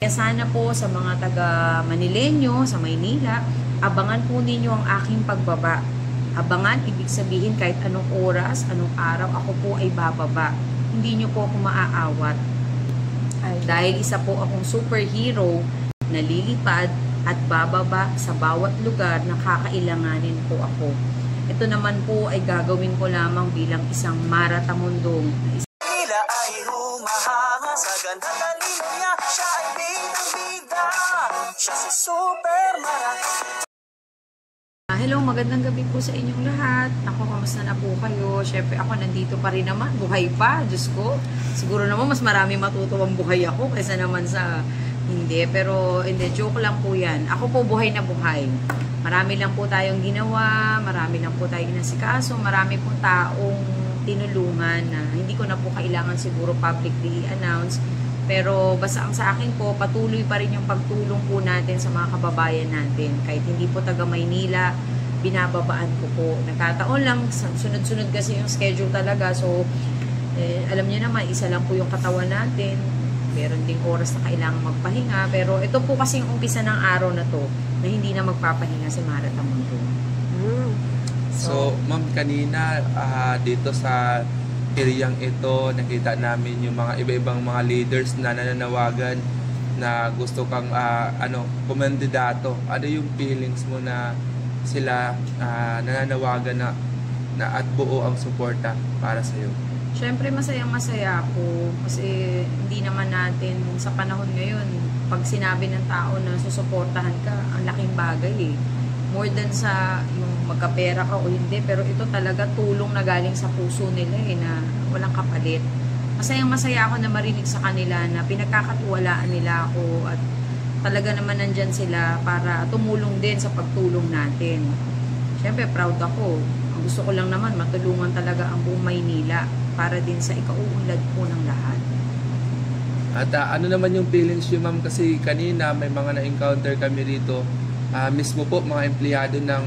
Kaya sana po sa mga taga Manileño, sa Maynila, abangan po ninyo ang aking pagbaba. Abangan, ibig sabihin kahit anong oras, anong araw, ako po ay bababa. Hindi nyo po ako maaawat. Dahil isa po akong superhero na lilipad at bababa sa bawat lugar na kakailanganin po ako. Ito naman po ay gagawin ko lamang bilang isang maratamundong. Tila ay humahanga sa ganda talino niya. Siya ay bidang-bida. Siya si Superman. Hello, magandang gabi po sa inyong lahat. Ako, kamusta na po kayo? Syempre ako nandito pa rin naman, buhay pa, Diyos ko. Siguro naman mas marami matutuwang buhay ako kaysa naman sa hindi. Pero hindi, joke lang po yan. Ako po buhay na buhay. Marami lang po tayong ginawa, marami lang po tayong inasikaso, marami po taong tinulungan na hindi ko na po kailangan siguro publicly i-announce. Pero basta ang sa akin po, patuloy pa rin yung pagtulong po natin sa mga kababayan natin. Kahit hindi po taga Maynila, binababaan ko po. Nagkataon lang, sunod-sunod kasi yung schedule talaga. So, alam niyo naman, isa lang po yung katawan natin. Meron ding oras na kailangan magpahinga. Pero ito po kasi yung umpisa ng araw na to, na hindi na magpapahinga si Mara Tamundo. So, ma'am, kanina dito sa areang ito, nakita namin yung mga iba-ibang mga leaders na nananawagan na gusto kang kumandidato. Ano yung feelings mo na sila nananawagan na at buo ang suporta para sa iyo? Siyempre masayang-masaya ako kasi hindi naman natin sa panahon ngayon pag sinabi ng tao na susuportahan ka, ang laking bagay eh. More than sa yung magkapera ka o hindi, pero ito talaga tulong na galing sa puso nila eh, na walang kapalit. Masayang-masaya ako na marinig sa kanila na pinagkakatiwalaan nila ako at talaga naman nandyan sila para tumulong din sa pagtulong natin. Siyempre proud ako. Ang gusto ko lang naman matulungan talaga ang buong Maynila para din sa ikauunlad po ng lahat. At ano naman yung feelings nyo, ma'am? Kasi kanina may mga na-encounter kami rito. Mismo po mga empleyado ng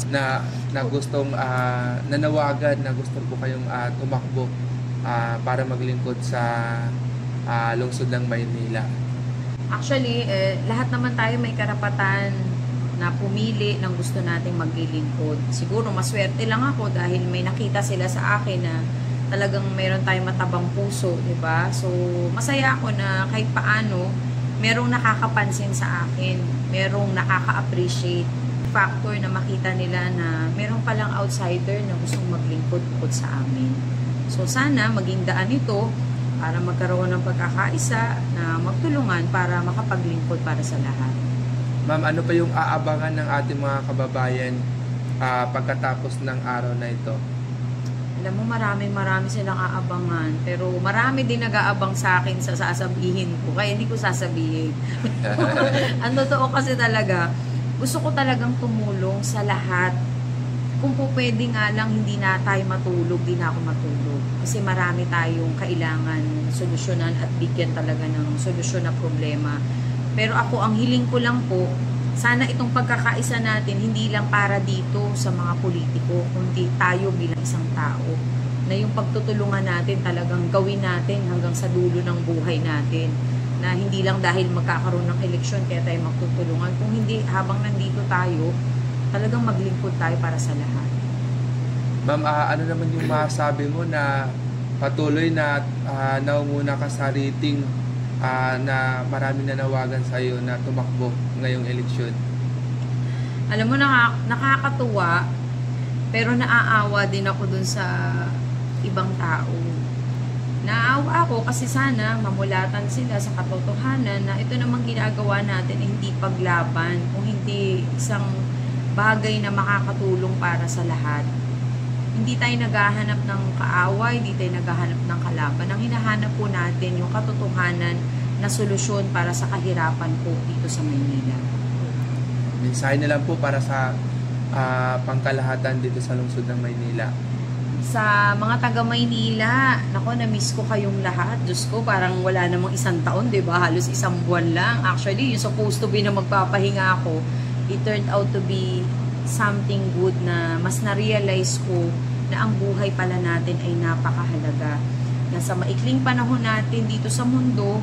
na gustong nanawagan na gusto po kayong tumakbo para maglingkod sa lungsod ng Maynila. Actually, lahat naman tayo may karapatan na pumili ng gusto nating maglilingkod. Siguro maswerte lang ako dahil may nakita sila sa akin na talagang mayroon tayong matabang puso, di ba? So, masaya ako na kahit paano merong nakakapansin sa akin, merong nakaka-appreciate factor na makita nila na merong palang outsider na gustong maglingkod bukod sa amin. So sana maging daan ito para magkaroon ng pagkakaisa na magtulungan para makapaglingkod para sa lahat. Ma'am, ano pa yung aabangan ng ating mga kababayan pagkatapos ng araw na ito? Alam mo, marami silang aabangan. Pero marami din nag-aabang sa akin sa sasabihin ko. Kaya hindi ko sasabihin. Ang totoo kasi talaga, gusto ko talagang tumulong sa lahat. Kung po pwede nga lang, hindi na tayo matulog, di na ako matulog. Kasi marami tayong kailangan solusyonan at bigyan talaga ng solusyon na problema. Pero ako, ang hiling ko lang po, sana itong pagkakaisa natin, hindi lang para dito sa mga politiko, kundi tayo bilang isang tao. Na yung pagtutulungan natin talagang gawin natin hanggang sa dulo ng buhay natin. Na hindi lang dahil magkakaroon ng eleksyon kaya tayo magtutulungan. Kung hindi, habang nandito tayo, talagang maglingkod tayo para sa lahat. Ma'am, ano naman yung masabi mo na patuloy na naunguna ka sa rating na maraming nanawagan sa iyo na tumakbo ngayong eleksyon? Alam mo, nakakatuwa, pero naaawa din ako dun sa ibang tao. Naaawa ako kasi sana mamulatan sila sa katotohanan na ito namang ginagawa natin hindi paglaban, kung hindi isang bagay na makakatulong para sa lahat. Hindi tayo naghahanap ng kaaway, hindi tayo naghahanap ng kalaban. Ang hinahanap po natin yung katotohanan na solusyon para sa kahirapan po dito sa Maynila. Mensahe na lang po para sa pangkalahatan dito sa lungsod ng Maynila. Sa mga taga Maynila, nako, na-miss ko kayong lahat. Diyos ko, parang wala namang isang taon, di ba? Halos isang buwan lang. Actually, yung supposed to be na magpapahinga ako, it turned out to be something good na mas na-realize ko na ang buhay pala natin ay napakahalaga. Na sa maikling panahon natin dito sa mundo,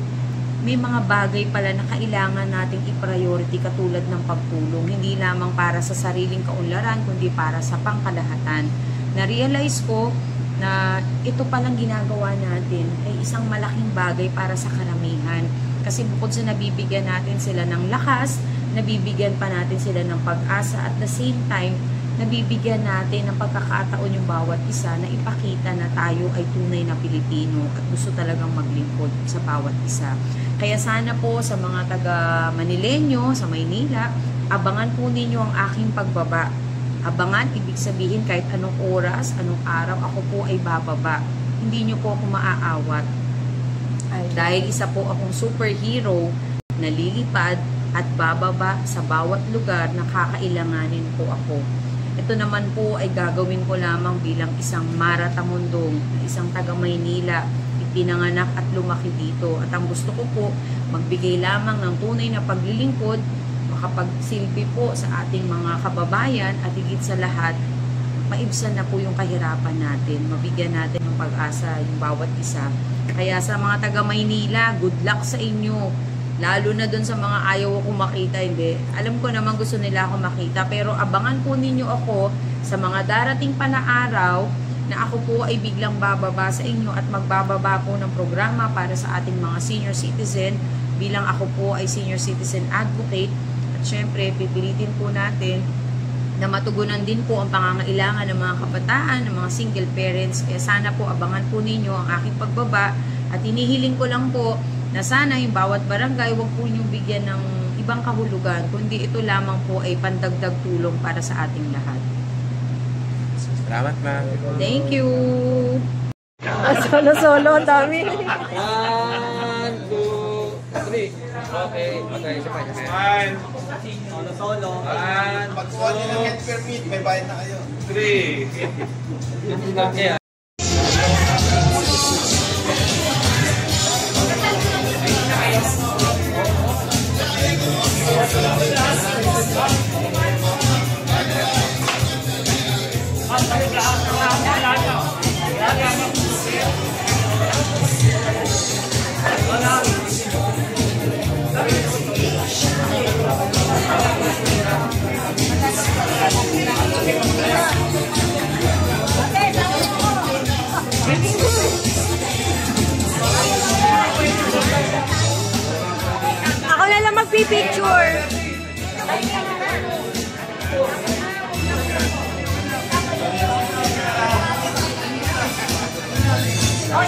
may mga bagay pala na kailangan nating i-priority katulad ng pagtulong. Hindi lamang para sa sariling kaunlaran, kundi para sa pangkalahatan. Na-realize ko na ito palang ginagawa natin ay isang malaking bagay para sa karamihan. Kasi bukod sa nabibigyan natin sila ng lakas, nabibigyan pa natin sila ng pag-asa, at the same time, nabibigyan natin ng pagkakataon yung bawat isa na ipakita na tayo ay tunay na Pilipino at gusto talagang maglingkod sa bawat isa. Kaya sana po sa mga taga Manileño, sa Maynila, abangan po ninyo ang aking pagbaba. Abangan, ibig sabihin kahit anong oras, anong araw, ako po ay bababa. Hindi nyo po ako maaawat. Dahil isa po akong superhero na lilipad at bababa sa bawat lugar na kakailanganin po ako. Ito naman po ay gagawin ko lamang bilang isang maratamundong, isang taga Maynila, ipinanganak at lumaki dito. At ang gusto ko po, magbigay lamang ng tunay na paglilingkod, makapagsilbi po sa ating mga kababayan, at higit sa lahat, maibsan na po yung kahirapan natin, mabigyan natin ng pag-asa yung bawat isa. Kaya sa mga taga Maynila, good luck sa inyo. Lalo na dun sa mga ayaw ko makita, hindi. Alam ko naman gusto nila ako makita, pero abangan po ninyo ako sa mga darating pa na araw na ako po ay biglang bababa sa inyo at magbababa po ng programa para sa ating mga senior citizen, bilang ako po ay senior citizen advocate. At syempre, pipilitin po natin na matugunan din po ang pangangailangan ng mga kabataan, ng mga single parents. Kaya sana po abangan po ninyo ang aking pagbaba, at hinihiling ko lang po na sana yung bawat barangay, wag po niyong bigyan ng ibang kahulugan, kundi ito lamang po ay pandagdag tulong para sa ating lahat. Salamat, ma'am. Thank you! Solo-solo, dami. 1, 2, 3. Okay, okay. Smile. Solo. 1, Pagkuha niyo ng health permit, may bayad na kayo. 3. Okay. Ako na lang magpipicture. Oh,